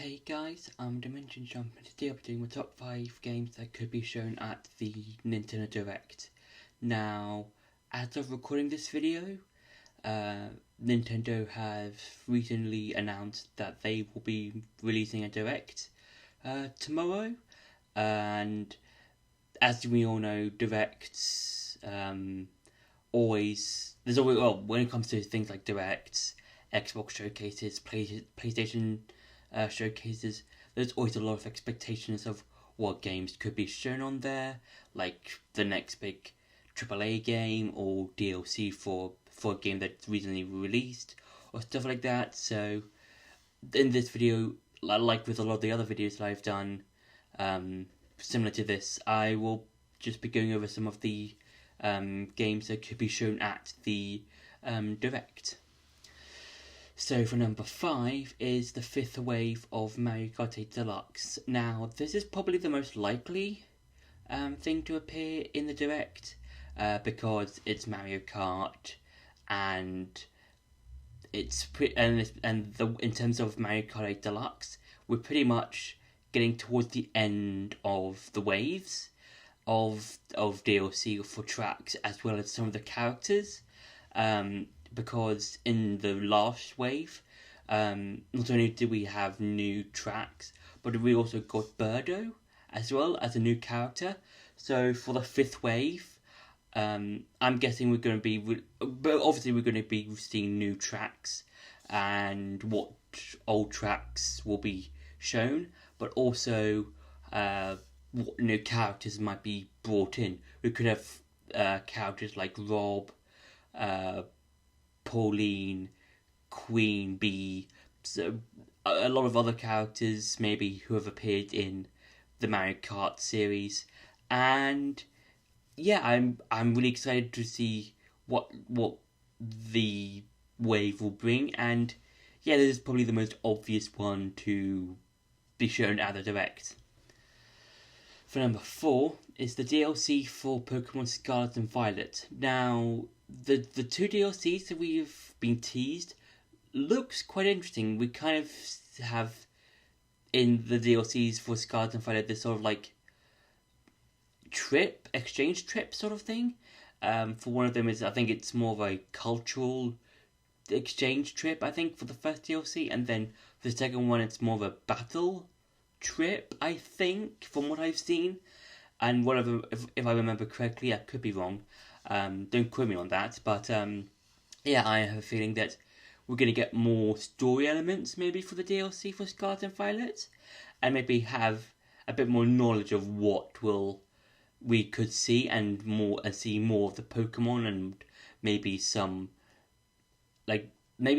Hey guys, I'm Dimension Jump, and today I'm doing my top 5 games that could be shown at the Nintendo Direct. Now, as of recording this video, Nintendo has recently announced that they will be releasing a Direct tomorrow, and as we all know, Directs there's always, well, when it comes to things like Directs, Xbox showcases, PlayStation showcases, there's always a lot of expectations of what games could be shown on there, like the next big AAA game or DLC for a game that's recently released or stuff like that. So in this video, like with a lot of the other videos that I've done similar to this, I will just be going over some of the games that could be shown at the Direct. So for number 5 is the fifth wave of Mario Kart 8 Deluxe. Now, this is probably the most likely thing to appear in the Direct because it's Mario Kart, and in terms of Mario Kart 8 Deluxe, we're pretty much getting towards the end of the waves of DLC for tracks, as well as some of the characters. Because in the last wave, not only did we have new tracks, but we also got Birdo as well as a new character. So for the fifth wave, I'm guessing we're going to be, but obviously we're going to be seeing new tracks and what old tracks will be shown, but also what new characters might be brought in. We could have characters like Rob, Pauline, Queen Bee, so a lot of other characters maybe who have appeared in the Mario Kart series, and yeah, I'm really excited to see what the wave will bring, and yeah, this is probably the most obvious one to be shown at the Direct. For number 4 is the DLC for Pokemon Scarlet and Violet. Now, the two DLCs that we've been teased looks quite interesting. We kind of have in the DLCs for Scarlet and Violet this sort of like exchange trip sort of thing. For one of them is, I think it's more of a cultural exchange trip, I think, for the first DLC, and then for the second one it's more of a battle trip, I think, from what I've seen. And whatever, if I remember correctly, I could be wrong. Don't quote me on that, but yeah, I have a feeling that we're going to get more story elements maybe for the DLC for Scarlet and Violet, and maybe have a bit more knowledge of what we could see, and see more of the Pokemon, and maybe some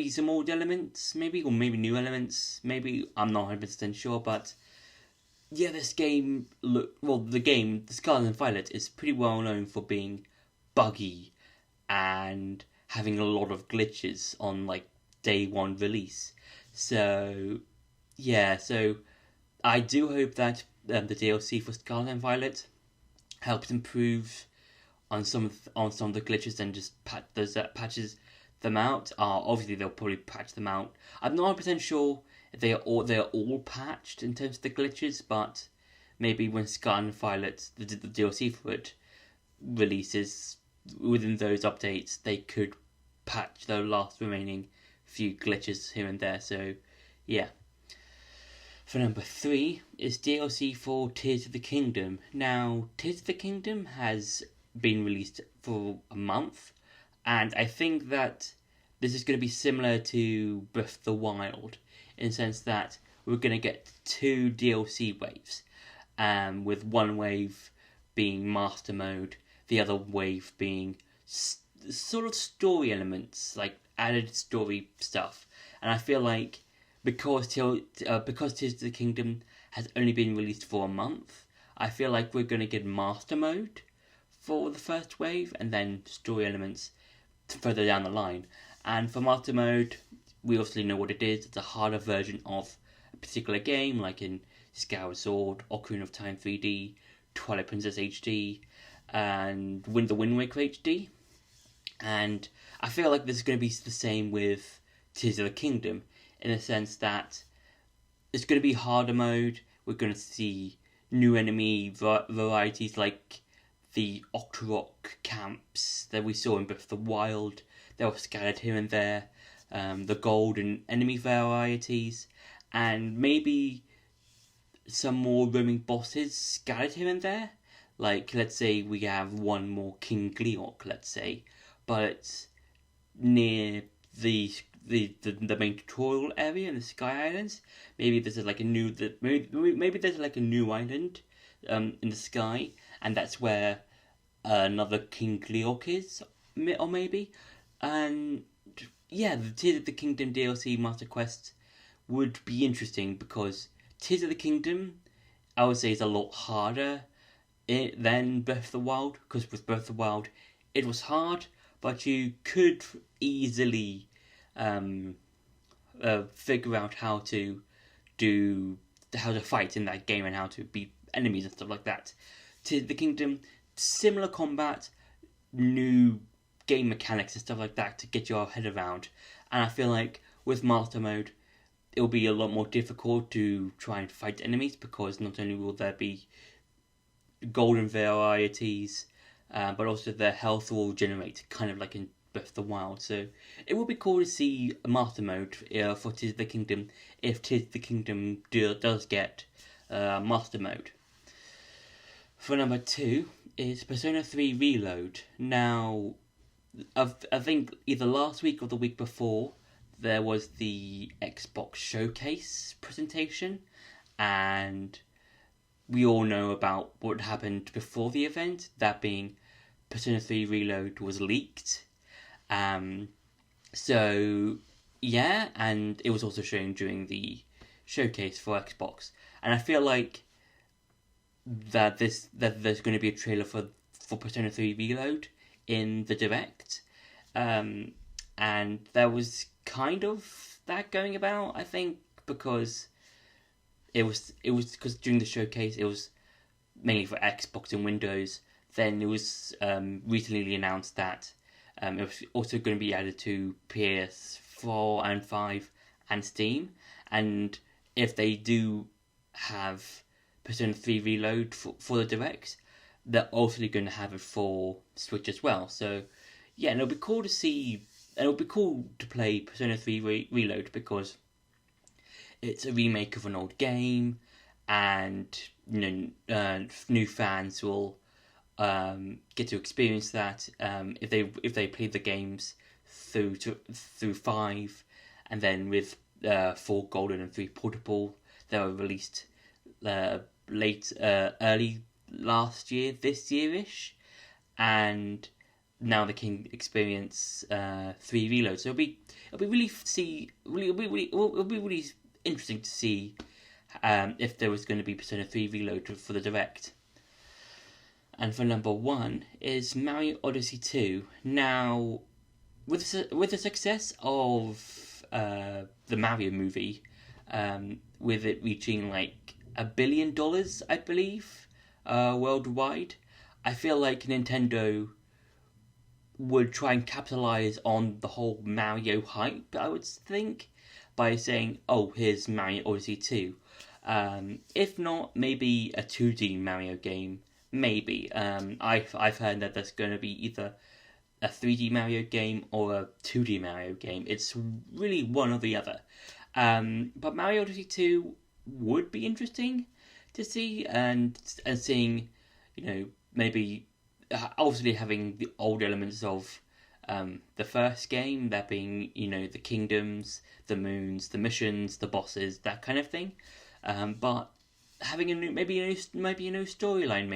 some old elements, or maybe new elements. Maybe I'm not 100% sure, but yeah, this game the Scarlet and Violet is pretty well known for being buggy and having a lot of glitches on like day one release. So yeah, so I do hope that the DLC for Scarlet and Violet helps improve on some of the glitches and just patches them out. Obviously they'll probably patch them out. I'm not 100% sure if they are all patched in terms of the glitches, but maybe when Scarlet and Violet, the DLC for it, releases, within those updates they could patch the last remaining few glitches here and there. So yeah. For number 3 is DLC for Tears of the Kingdom. Now, Tears of the Kingdom has been released for a month, and I think that this is going to be similar to Breath of the Wild, in the sense that we're going to get 2 DLC waves, with one wave being Master Mode, the other wave being sort of story elements, like added story stuff. And I feel like because Tears of the Kingdom has only been released for a month, I feel like we're going to get Master Mode for the first wave, and then story elements further down the line. And for Master Mode, we obviously know what it is. It's a harder version of a particular game, like in Skyward Sword, Ocarina of Time 3D, Twilight Princess HD, and the Wind Waker HD. And I feel like this is going to be the same with Tears of the Kingdom, in the sense that it's going to be harder mode. We're going to see new enemy varieties like the Octorok camps that we saw in Breath of the Wild. They were scattered here and there. The golden enemy varieties, and maybe some more roaming bosses scattered here and there. Like, let's say we have one more King Gleeok, let's say, but it's near the main tutorial area in the Sky Islands. Maybe this is like a new maybe there's like a new island in the sky, and that's where another King Gleeok is, or maybe, and yeah, the Tears of the Kingdom DLC Master Quest would be interesting because Tears of the Kingdom, I would say, is a lot harder than Breath of the Wild, because with Breath of the Wild, it was hard, but you could easily figure out how to fight in that game and how to beat enemies and stuff like that. Tears of the Kingdom, similar combat, new game mechanics and stuff like that to get your head around. And I feel like with Master Mode, it'll be a lot more difficult to try and fight enemies, because not only will there be golden varieties, but also their health will generate kind of like in Breath of the Wild. So it will be cool to see a Master Mode for Tears of the Kingdom if Tears of the Kingdom does get Master Mode. For number 2 is Persona 3 Reload. Now, I think either last week or the week before, there was the Xbox Showcase presentation, and we all know about what happened before the event, that being Persona 3 Reload was leaked. So, yeah, and it was also shown during the showcase for Xbox. And I feel like that there's going to be a trailer for Persona 3 Reload in the Direct. And there was kind of that going about, I think, because it was because during the showcase it was mainly for Xbox and Windows. Then it was recently announced that it was also going to be added to PS4 and 5 and Steam. And if they do have Persona 3 Reload for the Direct, they're also going to have it for Switch as well. So yeah, and it'll be cool to see, and it'll be cool to play Persona 3 Reload, because it's a remake of an old game, and new fans will get to experience that if they play the games through 5, and then with 4 Golden and 3 Portable, they were released early last year, this year-ish, and now they can experience 3 Reload. So it'll be really interesting to see if there was going to be Persona 3 Reload for the Direct. And for number 1 is Mario Odyssey 2. Now, with the success of the Mario movie, with it reaching like $1 billion, I believe, worldwide, I feel like Nintendo would try and capitalize on the whole Mario hype, I would think, by saying, oh, here's Mario Odyssey 2. If not, maybe a 2D Mario game. Maybe. I've heard that there's going to be either a 3D Mario game or a 2D Mario game. It's really one or the other. But Mario Odyssey 2 would be interesting to see, and seeing, maybe obviously having the old elements of the first game, that being, the kingdoms, the moons, the missions, the bosses, that kind of thing. But having a new storyline,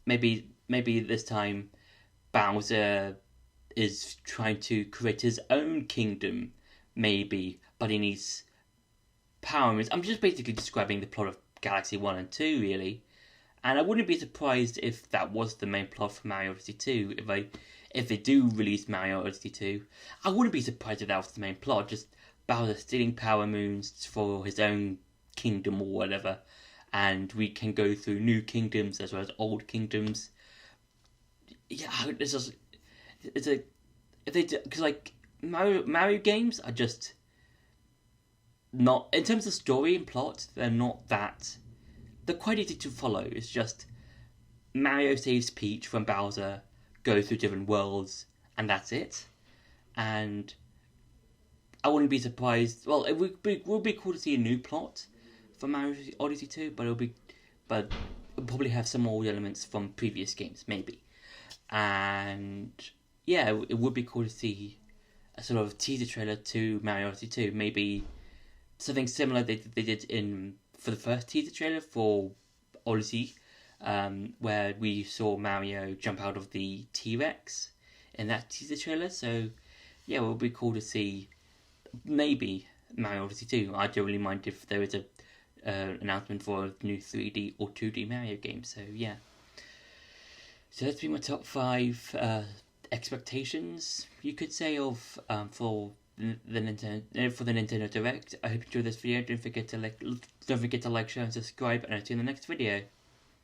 maybe this time Bowser is trying to create his own kingdom, maybe, but he needs power moons. I'm just basically describing the plot of Galaxy 1 and 2, really. And I wouldn't be surprised if that was the main plot for Mario Odyssey 2. If they do release Mario Odyssey 2, I wouldn't be surprised if that was the main plot. Just Bowser stealing power moons for his own kingdom or whatever. And we can go through new kingdoms as well as old kingdoms. Yeah, because like Mario games are just not in terms of story and plot. They're not that. They're quite easy to follow. It's just Mario saves Peach from Bowser, goes through different worlds, and that's it. And I wouldn't be surprised. Well, it would be cool to see a new plot for Mario Odyssey 2, but it'll probably have some old elements from previous games, maybe. And yeah, it would be cool to see a sort of teaser trailer to Mario Odyssey 2, maybe something similar they did for the first teaser trailer for Odyssey, where we saw Mario jump out of the T-Rex in that teaser trailer. So yeah, it would be cool to see maybe Mario Odyssey 2. I don't really mind if there is a announcement for a new 3D or 2D Mario game. So yeah. So that's been my top 5 expectations, you could say, of for the Nintendo Direct. I hope you enjoyed this video. Don't forget to like, share, and subscribe, and I'll see you in the next video.